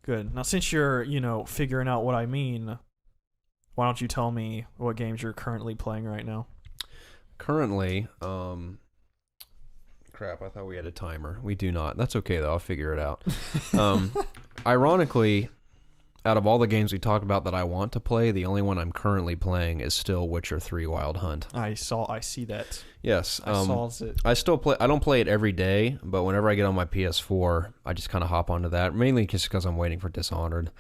Good. Now, since you're, figuring out what I mean, why don't you tell me what games you're currently playing right now? Currently, crap, I thought we had a timer. We do not. That's okay, though. I'll figure it out. Ironically, out of all the games we talked about that I want to play, the only one I'm currently playing is still Witcher 3 Wild Hunt. I see that. Yes. I saw it. I still play. I don't play it every day, but whenever I get on my PS4, I just kind of hop onto that, mainly just because I'm waiting for Dishonored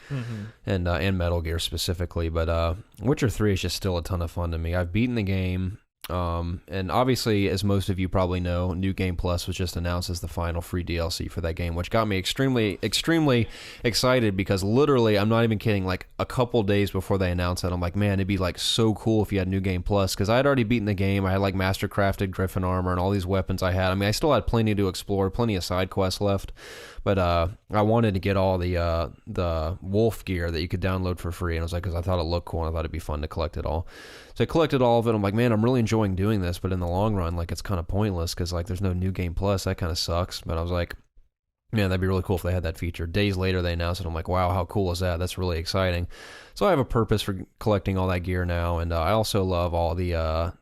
and Metal Gear specifically. But Witcher 3 is just still a ton of fun to me. I've beaten the game. And obviously, as most of you probably know, New Game Plus was just announced as the final free DLC for that game, which got me extremely, extremely excited because literally, I'm not even kidding, like a couple days before they announced that, I'm like, man, it'd be like so cool if you had New Game Plus, because I had already beaten the game. I had like master-crafted Griffin armor and all these weapons I had. I mean, I still had plenty to explore, plenty of side quests left, but I wanted to get all the wolf gear that you could download for free, and I was like, because I thought it looked cool, and I thought it'd be fun to collect it all. So I collected all of it. I'm like, man, I'm really enjoying doing this, but in the long run, like, it's kind of pointless because, like, there's no New Game Plus. That kind of sucks. But I was like, man, that'd be really cool if they had that feature. Days later, they announced it. I'm like, wow, how cool is that? That's really exciting. So I have a purpose for collecting all that gear now, and I also love all the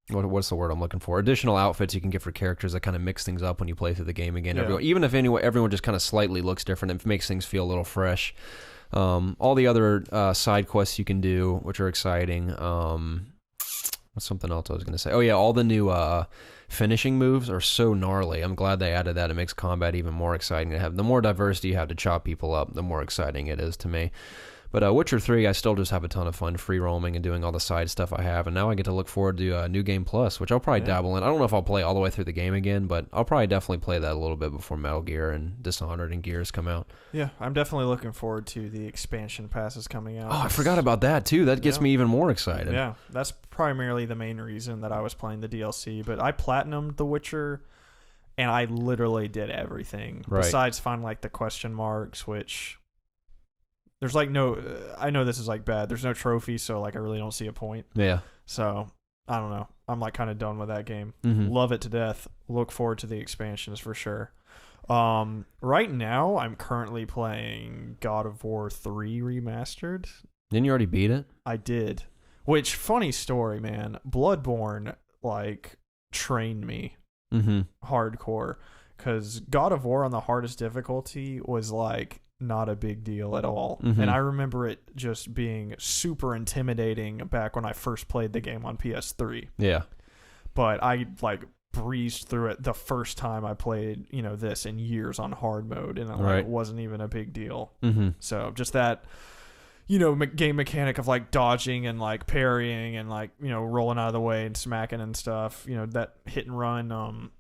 what's the word I'm looking for? Additional outfits you can get for characters that kind of mix things up when you play through the game again. Yeah. Even if everyone just kind of slightly looks different, it makes things feel a little fresh. All the other side quests you can do, which are exciting. What's something else I was going to say? Oh, yeah, all the new finishing moves are so gnarly. I'm glad they added that. It makes combat even more exciting to have. The more diversity you have to chop people up, the more exciting it is to me. But Witcher 3, I still just have a ton of fun free roaming and doing all the side stuff I have. And now I get to look forward to New Game Plus, which I'll probably dabble in. I don't know if I'll play all the way through the game again, but I'll probably definitely play that a little bit before Metal Gear and Dishonored and Gears come out. Yeah, I'm definitely looking forward to the expansion passes coming out. Oh, I forgot about that, too. That gets me even more excited. Yeah, that's primarily the main reason that I was playing the DLC. But I platinumed The Witcher, and I literally did everything. Right. Besides find, like, the question marks, which... There's like no, I know this is like bad. There's no trophy, so like I really don't see a point. Yeah. So I don't know. I'm like kind of done with that game. Mm-hmm. Love it to death. Look forward to the expansions for sure. Right now I'm currently playing God of War 3 Remastered. Didn't you already beat it? I did. Which, funny story, man. Bloodborne like trained me hardcore, because God of War on the hardest difficulty was like not a big deal at all. And I remember it just being super intimidating back when I first played the game on PS3. Yeah. But I like breezed through it the first time I played, this in years on hard mode, and it wasn't even a big deal. So just that, game mechanic of like dodging and like parrying and like, rolling out of the way and smacking and stuff, that hit and run,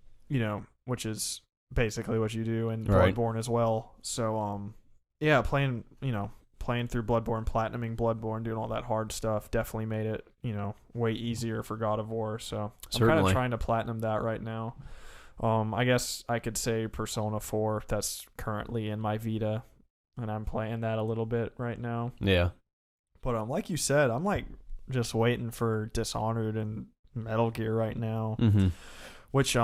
which is basically what you do in Bloodborne as well. So, yeah, playing through Bloodborne, platinuming Bloodborne, doing all that hard stuff definitely made it, way easier for God of War. So I'm kind of trying to platinum that right now. I guess I could say Persona 4, that's currently in my Vita, and I'm playing that a little bit right now. Yeah. But like you said, I'm like just waiting for Dishonored and Metal Gear right now, which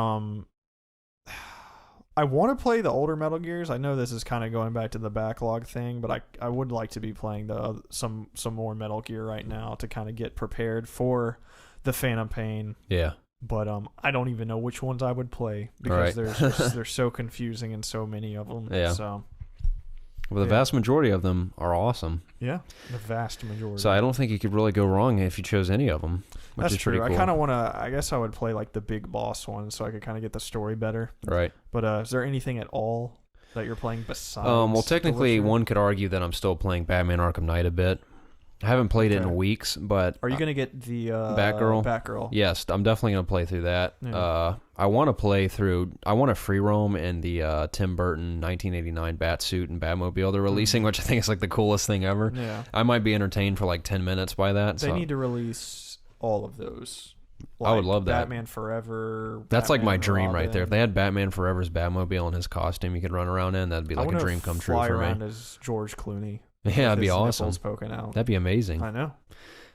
I want to play the older Metal Gears. I know this is kind of going back to the backlog thing, but I would like to be playing some more Metal Gear right now to kind of get prepared for the Phantom Pain. Yeah. But I don't even know which ones I would play because they're so confusing and so many of them. Yeah. So. Well, the vast majority of them are awesome. Yeah, the vast majority. So I don't think you could really go wrong if you chose any of them, which That's is pretty true. cool. I kind of want to, I guess I would play like the big boss one so I could kind of get the story better. Right. But is there anything at all that you're playing besides well, technically, one could argue that I'm still playing Batman Arkham Knight a bit. I haven't played it in weeks, but... Are you going to get the... Batgirl? Batgirl. Yes, I'm definitely going to play through that. Yeah. I want to play through... I want to free roam in the Tim Burton 1989 Batsuit and Batmobile they're releasing, which I think is like the coolest thing ever. Yeah. I might be entertained for like 10 minutes by that. They need to release all of those. Like I would love that. Batman Forever. That's Batman like my dream Robin. Right there. If they had Batman Forever's Batmobile and his costume you could run around in, that'd be like a dream come true for me. I want to fly around as George Clooney. Yeah, that'd be awesome. Poking out. That'd be amazing. I know.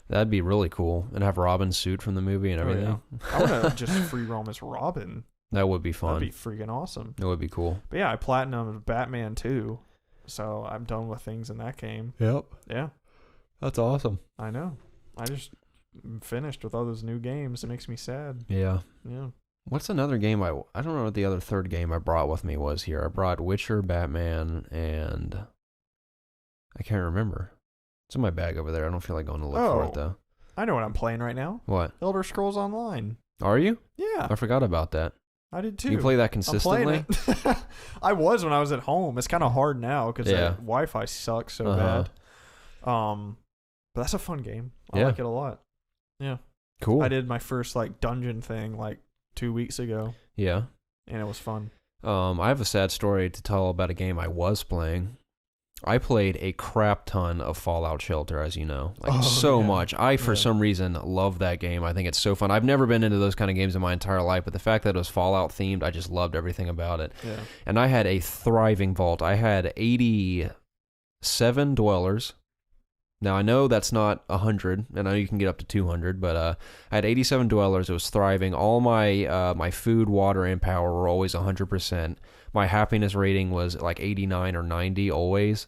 That'd be really cool. And have Robin's suit from the movie and everything. Yeah. I want to just free roam as Robin. That would be fun. That'd be freaking awesome. It would be cool. But yeah, I platinumed Batman too. so I'm done with things in that game. Yep. Yeah. That's awesome. I know. I just finished with all those new games. It makes me sad. Yeah. Yeah. What's another game I don't know what the other third game I brought with me was here. I brought Witcher, Batman, and I can't remember. It's in my bag over there. I don't feel like going to look for it, though. I know what I'm playing right now. What? Elder Scrolls Online. Are you? Yeah. I forgot about that. I did too. You play that consistently? I'm playing it. I was when I was at home. It's kind of hard now because the Wi-Fi sucks so bad. But that's a fun game. I like it a lot. Yeah. Cool. I did my first like dungeon thing like 2 weeks ago. Yeah. And it was fun. I have a sad story to tell about a game I was playing. I played a crap ton of Fallout Shelter, as you know. Much. I, for some reason, love that game. I think it's so fun. I've never been into those kind of games in my entire life, but the fact that it was Fallout themed, I just loved everything about it. Yeah. And I had a thriving vault. I had 87 dwellers. Now, I know that's not 100, and I know you can get up to 200, but I had 87 dwellers. It was thriving. All my my food, water, and power were always 100%. My happiness rating was like 89 or 90 always.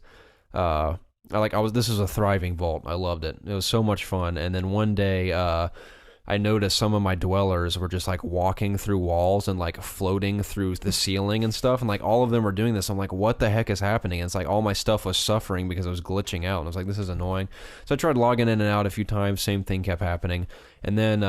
This is a thriving vault. I loved it. It was so much fun. And then one day, I noticed some of my dwellers were just like walking through walls and like floating through the ceiling and stuff. And like all of them were doing this. I'm like, what the heck is happening? And it's like all my stuff was suffering because it was glitching out. And I was like, this is annoying. So I tried logging in and out a few times. Same thing kept happening. And then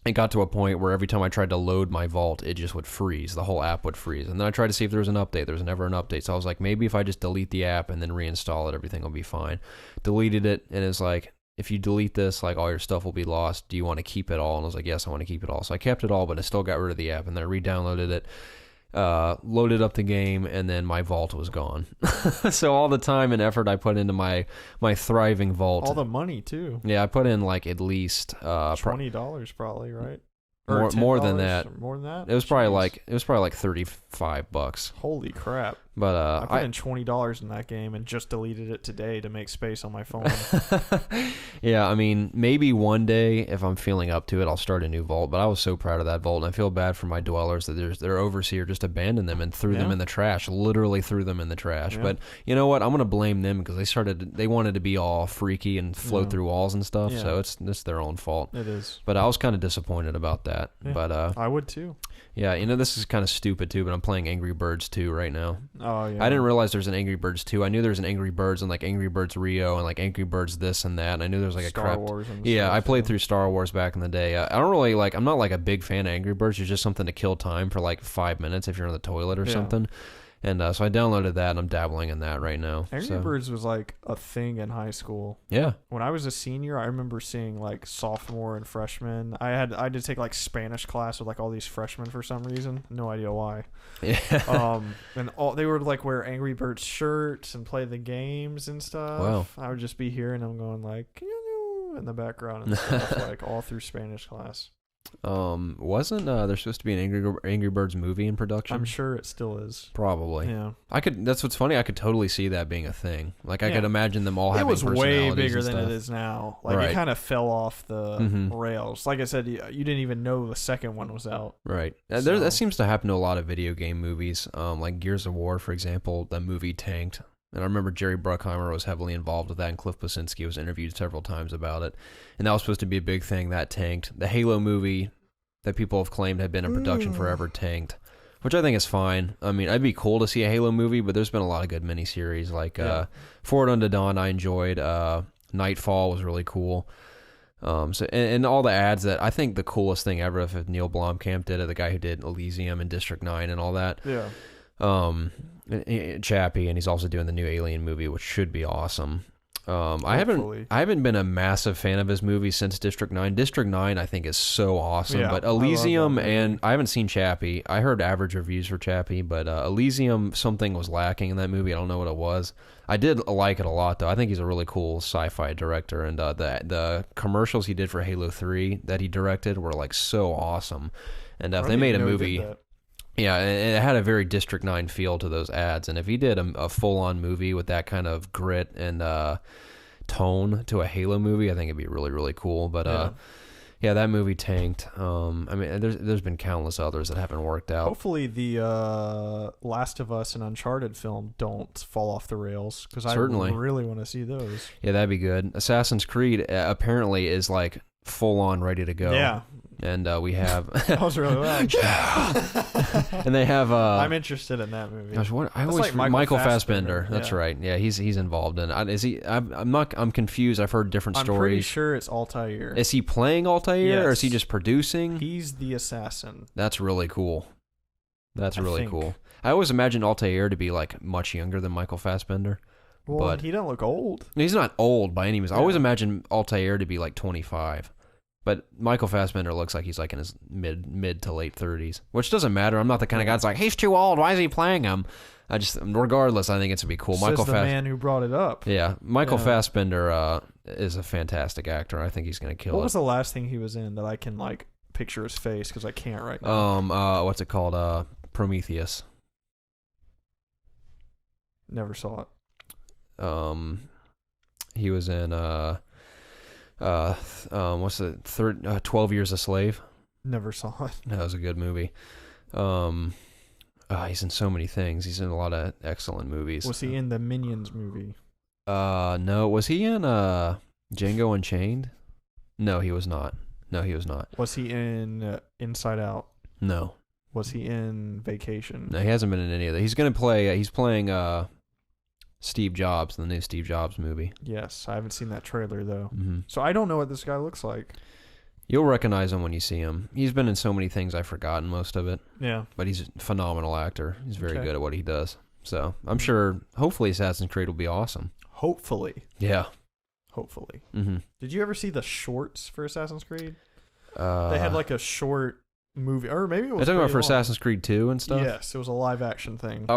it got to a point where every time I tried to load my vault, it just would freeze. The whole app would freeze. And then I tried to see if there was an update. There was never an update. So I was like, maybe if I just delete the app and then reinstall it, everything will be fine. Deleted it, and it's like, if you delete this, like all your stuff will be lost. Do you want to keep it all? And I was like, yes, I want to keep it all. So I kept it all, but I still got rid of the app. And then I re-downloaded it, loaded up the game, and then my vault was gone. So all the time and effort I put into my thriving vault. All the money, too. Yeah, I put in like at least $20 probably, right? More than that. More than that? It was probably like $35. Holy crap. But I put in $20 in that game and just deleted it today to make space on my phone. Yeah, I mean, maybe one day if I'm feeling up to it, I'll start a new vault. But I was so proud of that vault, and I feel bad for my dwellers that their overseer just abandoned them and threw them in the trash. Literally threw them in the trash. Yeah. But you know what? I'm gonna blame them because they wanted to be all freaky and float through walls and stuff. Yeah. So it's their own fault. It is. But I was kind of disappointed about that. Yeah, but I would too. Yeah, this is kind of stupid too, but I'm playing Angry Birds 2 right now. Oh, yeah. I didn't realize there's an Angry Birds 2. I knew there was an Angry Birds and like Angry Birds Rio and like Angry Birds this and that. And I knew there was like Star Wars and yeah, stuff, I played through Star Wars back in the day. I don't really I'm not like a big fan of Angry Birds. It's just something to kill time for like 5 minutes if you're in the toilet or something. And so I downloaded that, and I'm dabbling in that right now. Angry Birds was like a thing in high school. Yeah. When I was a senior, I remember seeing like sophomore and freshman. I had to take like Spanish class with like all these freshmen for some reason. No idea why. Yeah. And they would like wear Angry Birds shirts and play the games and stuff. Wow. I would just be hearing them going like in the background and stuff like all through Spanish class. Wasn't there supposed to be an Angry Birds movie in production? I'm sure it still is. Probably. Yeah. That's what's funny. I could totally see that being a thing. Like I could imagine them all having personalities. It was way bigger than it is now. Like it kind of fell off the rails. Like I said, you didn't even know the second one was out. Right. That seems to happen to a lot of video game movies. Like Gears of War, for example, that movie tanked. And I remember Jerry Bruckheimer was heavily involved with that, and Cliff Bleszinski was interviewed several times about it. And that was supposed to be a big thing. That tanked. The Halo movie that people have claimed had been in production forever tanked, which I think is fine. I mean, it'd be cool to see a Halo movie, but there's been a lot of good miniseries. Like Forward Unto Dawn I enjoyed. Nightfall was really cool. And all the ads that I think the coolest thing ever if Neil Blomkamp did it, the guy who did Elysium and District 9 and all that. Yeah. Chappie, and he's also doing the new Alien movie, which should be awesome. I haven't been a massive fan of his movies since District 9. District 9 I think is so awesome, but Elysium and I haven't seen Chappie. I heard average reviews for Chappie, but Elysium, something was lacking in that movie. I don't know what it was. I did like it a lot though. I think he's a really cool sci-fi director, and the commercials he did for Halo 3 that he directed were like so awesome. And if they made a movie. Yeah, and it had a very District 9 feel to those ads. And if he did a full-on movie with that kind of grit and tone to a Halo movie, I think it'd be really, really cool. But Yeah, that movie tanked. I mean, there's been countless others that haven't worked out. Hopefully, the Last of Us and Uncharted film don't fall off the rails, because I really want to see those. Yeah, that'd be good. Assassin's Creed apparently is like full on ready to go. Yeah. And we have. That was really loud. Yeah. And they have. I'm interested in that movie. I always like Michael Fassbender. Yeah. That's right. Yeah, he's involved in it. Is he? I'm confused. I've heard different stories. I'm pretty sure it's Altair. Is he playing Altair, or is he just producing? He's the assassin. That's really cool. That's really cool. I always imagined Altair to be like much younger than Michael Fassbender. Well, but he doesn't look old. He's not old by any means. Yeah. I always imagined Altair to be like 25. But Michael Fassbender looks like he's like in his mid to late 30s, which doesn't matter. I'm not the kind of guy that's like, he's too old. Why is he playing him? Regardless, I think it's going to be cool. Says the man who brought it up. Yeah, Michael Fassbender is a fantastic actor. I think he's going to kill it. What was the last thing he was in that I can like picture his face, because I can't right now? What's it called? Prometheus. Never saw it. He was in what's the 12 Years a Slave? Never saw it. That was a good movie. He's in so many things. He's in a lot of excellent movies. Was he in the Minions movie? No. Was he in Django Unchained? No, he was not. Was he in Inside Out? No. Was he in Vacation? No, he hasn't been in any of that. He's playing Steve Jobs in the new Steve Jobs movie. Yes, I haven't seen that trailer though. Mm-hmm. So I don't know what this guy looks like. You'll recognize him when you see him. He's been in so many things I've forgotten most of it. Yeah. But he's a phenomenal actor. He's very good at what he does. So I'm sure, hopefully Assassin's Creed will be awesome. Hopefully. Yeah. Hopefully. Mm-hmm. Did you ever see the shorts for Assassin's Creed? They had like a short movie, or maybe it was. Are you talking about for Assassin's Creed 2 and stuff? Yes, it was a live action thing. I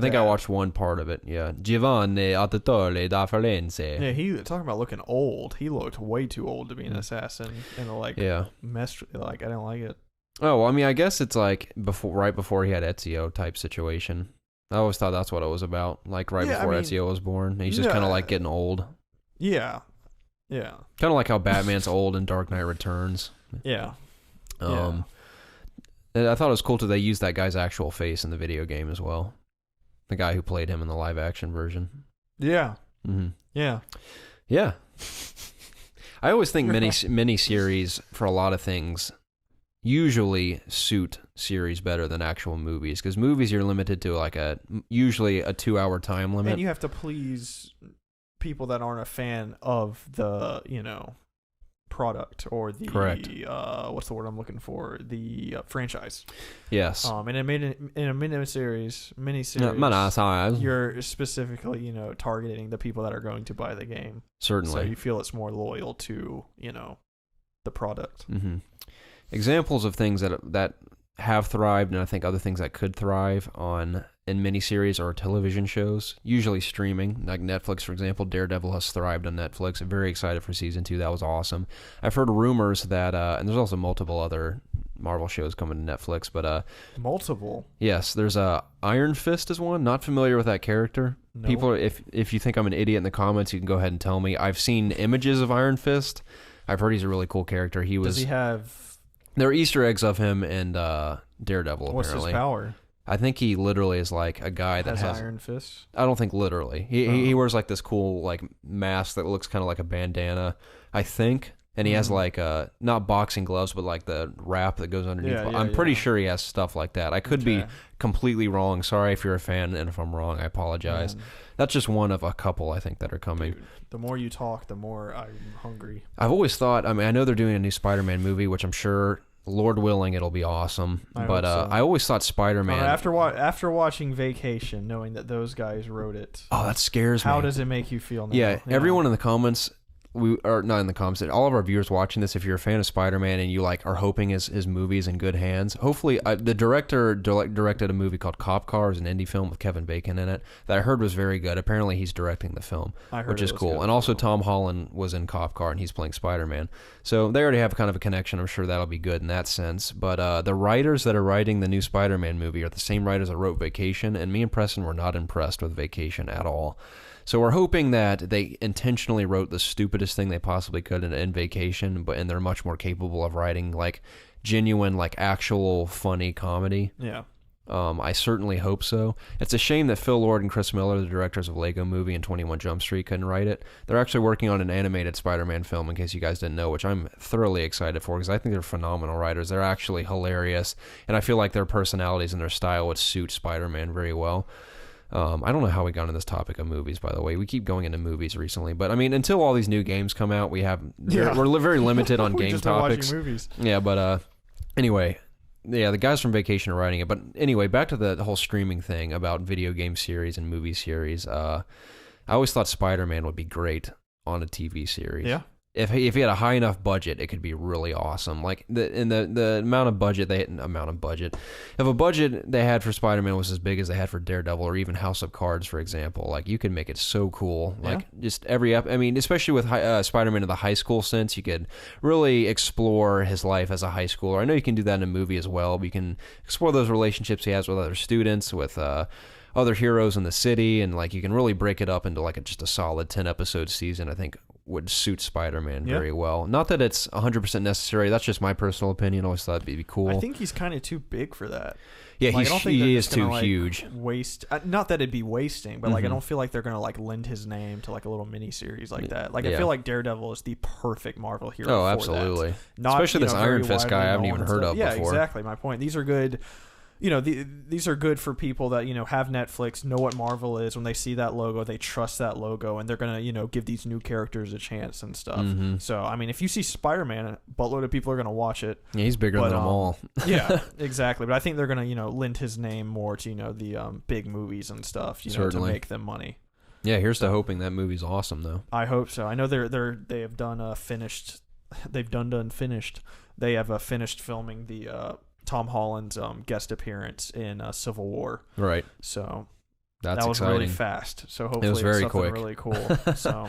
think I watched one part of it. Yeah, Giovanni Auditore da Firenze. Yeah, he talking about looking old. He looked way too old to be an assassin, and messed. Like I didn't like it. Oh, well, I mean, I guess it's like right before he had Ezio type situation. I always thought that's what it was about. Like before Ezio was born, he's just kind of like getting old. Yeah, yeah. Kind of like how Batman's old in Dark Knight Returns. Yeah. I thought it was cool too. They used that guy's actual face in the video game as well. The guy who played him in the live action version. Yeah. Mm-hmm. Yeah. Yeah. I always think mini series for a lot of things usually suit series better than actual movies, because movies you're limited to usually a 2-hour time limit, and you have to please people that aren't a fan of the product or the what's the word I'm looking for, the franchise. Yes. And in a miniseries, you're specifically targeting the people that are going to buy the game. Certainly. So you feel it's more loyal to the product. Mm-hmm. Examples of things that have thrived, and I think other things that could thrive in miniseries or television shows, usually streaming, like Netflix, for example. Daredevil has thrived on Netflix. I'm very excited for season 2. That was awesome. I've heard rumors that, and there's also multiple other Marvel shows coming to Netflix, but multiple. Yes, there's Iron Fist is one. Not familiar with that character. No. People, if you think I'm an idiot in the comments, you can go ahead and tell me. I've seen images of Iron Fist. I've heard he's a really cool character. Does he have? There are Easter eggs of him in Daredevil. What's apparently. His power? I think he literally is like a guy that has Iron Fist. I don't think literally. He wears like this cool like mask that looks kind of like a bandana, I think, and he has like not boxing gloves, but like the wrap that goes underneath. I'm pretty sure he has stuff like that. I could be completely wrong. Sorry if you're a fan, and if I'm wrong, I apologize. Man. That's just one of a couple I think that are coming. Dude, the more you talk, the more I'm hungry. I've always thought. I mean, I know they're doing a new Spider-Man movie, which I'm sure, Lord willing, it'll be awesome. But I always thought Spider-Man. After watching Vacation, knowing that those guys wrote it. Oh, that scares me. How does it make you feel now? Yeah, everyone in the comments. We are not in the comments. All of our viewers watching this, if you're a fan of Spider-Man and you are hoping his movie's in good hands, hopefully the director directed a movie called Cop Car, an indie film with Kevin Bacon in it that I heard was very good. Apparently he's directing the film, which is cool. And also Tom Holland was in Cop Car and he's playing Spider-Man. So they already have kind of a connection. I'm sure that'll be good in that sense. But the writers that are writing the new Spider-Man movie are the same writers that wrote Vacation, and me and Preston were not impressed with Vacation at all. So we're hoping that they intentionally wrote the stupidest stupidest thing they possibly could in Vacation, and they're much more capable of writing like genuine, like actual funny comedy. Yeah. I certainly hope so. It's a shame that Phil Lord and Chris Miller, the directors of Lego Movie and 21 Jump Street, couldn't write it. They're actually working on an animated Spider-Man film, in case you guys didn't know, which I'm thoroughly excited for because I think they're phenomenal writers. They're actually hilarious, and I feel like their personalities and their style would suit Spider-Man very well. I don't know how we got into this topic of movies, by the way. We keep going into movies recently, but I mean, until all these new games come out, we're very limited on game topics. Watching movies. Yeah, but anyway. Yeah, the guys from Vacation are writing it. But anyway, back to the whole streaming thing about video game series and movie series. I always thought Spider-Man would be great on a TV series. Yeah. If he had a high enough budget, it could be really awesome. Like the amount of budget if a budget they had for Spider-Man was as big as they had for Daredevil or even House of Cards, for example, like you could make it so cool. Like just every I mean, especially with Spider-Man in the high school sense, you could really explore his life as a high schooler. I know you can do that in a movie as well. But you can explore those relationships he has with other students, with other heroes in the city, and like you can really break it up into like just a solid 10-episode season. I think would suit Spider-Man very well. Not that it's 100% necessary. That's just my personal opinion. I always thought it'd be cool. I think he's kind of too big for that. Yeah, like, he is too huge. Waste. Not that it'd be wasting, but like I don't feel like they're gonna like lend his name to like a little mini series like that. Like I feel like Daredevil is the perfect Marvel hero. Oh, absolutely. Not, especially this Iron Fist guy I haven't even heard of before. Yeah, exactly. My point. These are good. These are good for people that, have Netflix, know what Marvel is. When they see that logo, they trust that logo, and they're going to, give these new characters a chance and stuff. Mm-hmm. So, I mean, if you see Spider-Man, a buttload of people are going to watch it. Yeah, he's bigger than them all. Yeah, exactly. But I think they're going to, lend his name more to, the big movies and stuff, to make them money. Yeah, here's to hoping that movie's awesome, though. I hope so. I know they have done finished. They've done finished. They have finished filming the Tom Holland's guest appearance in Civil War. Right. So that was exciting. really fast. So hopefully it was very it's something quick. really cool. So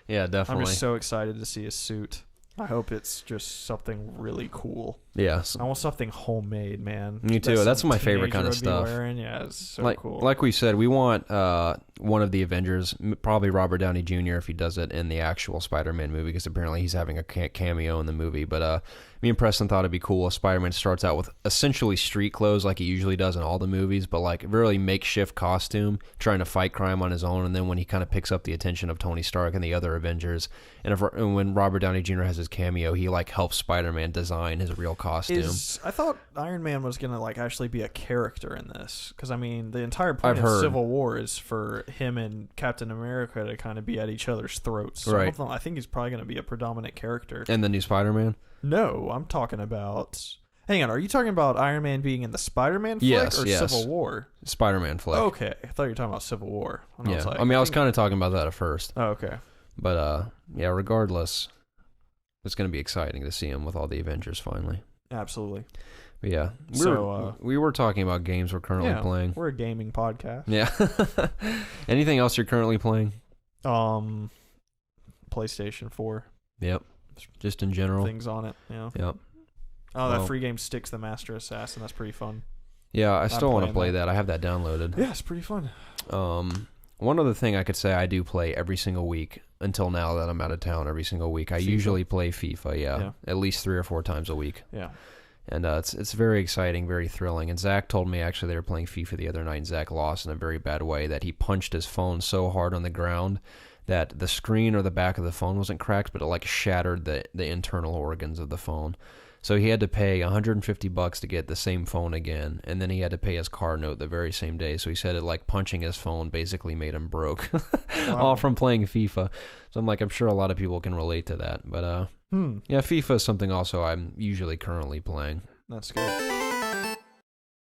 yeah, definitely. I'm just so excited to see his suit. I hope it's just something really cool. Yeah. I want something homemade, man. Me too. That's my favorite kind of stuff. Yeah, it's so cool. Like we said, we want one of the Avengers, probably Robert Downey Jr. if he does it in the actual Spider-Man movie, because apparently he's having a cameo in the movie. But me and Preston thought it'd be cool if Spider-Man starts out with essentially street clothes like he usually does in all the movies, but like a really makeshift costume, trying to fight crime on his own. And then when he kind of picks up the attention of Tony Stark and the other Avengers, and when Robert Downey Jr. has his cameo, he like helps Spider-Man design his real costume. I thought Iron Man was gonna like actually be a character in this, because I mean the entire point of Civil War is for him and Captain America to kind of be at each other's throats. So right. I think he's probably gonna be a predominant character. And the new Spider-Man? No, I'm talking about. Hang on, are you talking about Iron Man being in the Spider-Man flick or Civil War? Spider-Man flick. Okay, I thought you were talking about Civil War. Yeah, I was kind of talking about that at first. Oh, okay. But yeah, regardless, it's going to be exciting to see him with all the Avengers finally. Absolutely. But yeah, we were talking about games we're currently playing. We're a gaming podcast. Yeah. Anything else you're currently playing? PlayStation 4. Yep. Just in general. Things on it. Yeah. Yep. Oh, that free game Styx the Master Assassin. That's pretty fun. Yeah, I still want to play that. I have that downloaded. Yeah, it's pretty fun. One other thing I could say I do play every single week until now that I'm out of town every single week. I usually play FIFA, at least 3 or 4 times a week. Yeah. And it's very exciting, very thrilling. And Zach told me actually they were playing FIFA the other night, and Zach lost in a very bad way, that he punched his phone so hard on the ground that the screen or the back of the phone wasn't cracked, but it like shattered the internal organs of the phone. So he had to pay $150 to get the same phone again, and then he had to pay his car note the very same day. So he said it like punching his phone basically made him broke, all from playing FIFA. So I'm sure a lot of people can relate to that. But yeah, FIFA is something also I'm usually currently playing. That's good.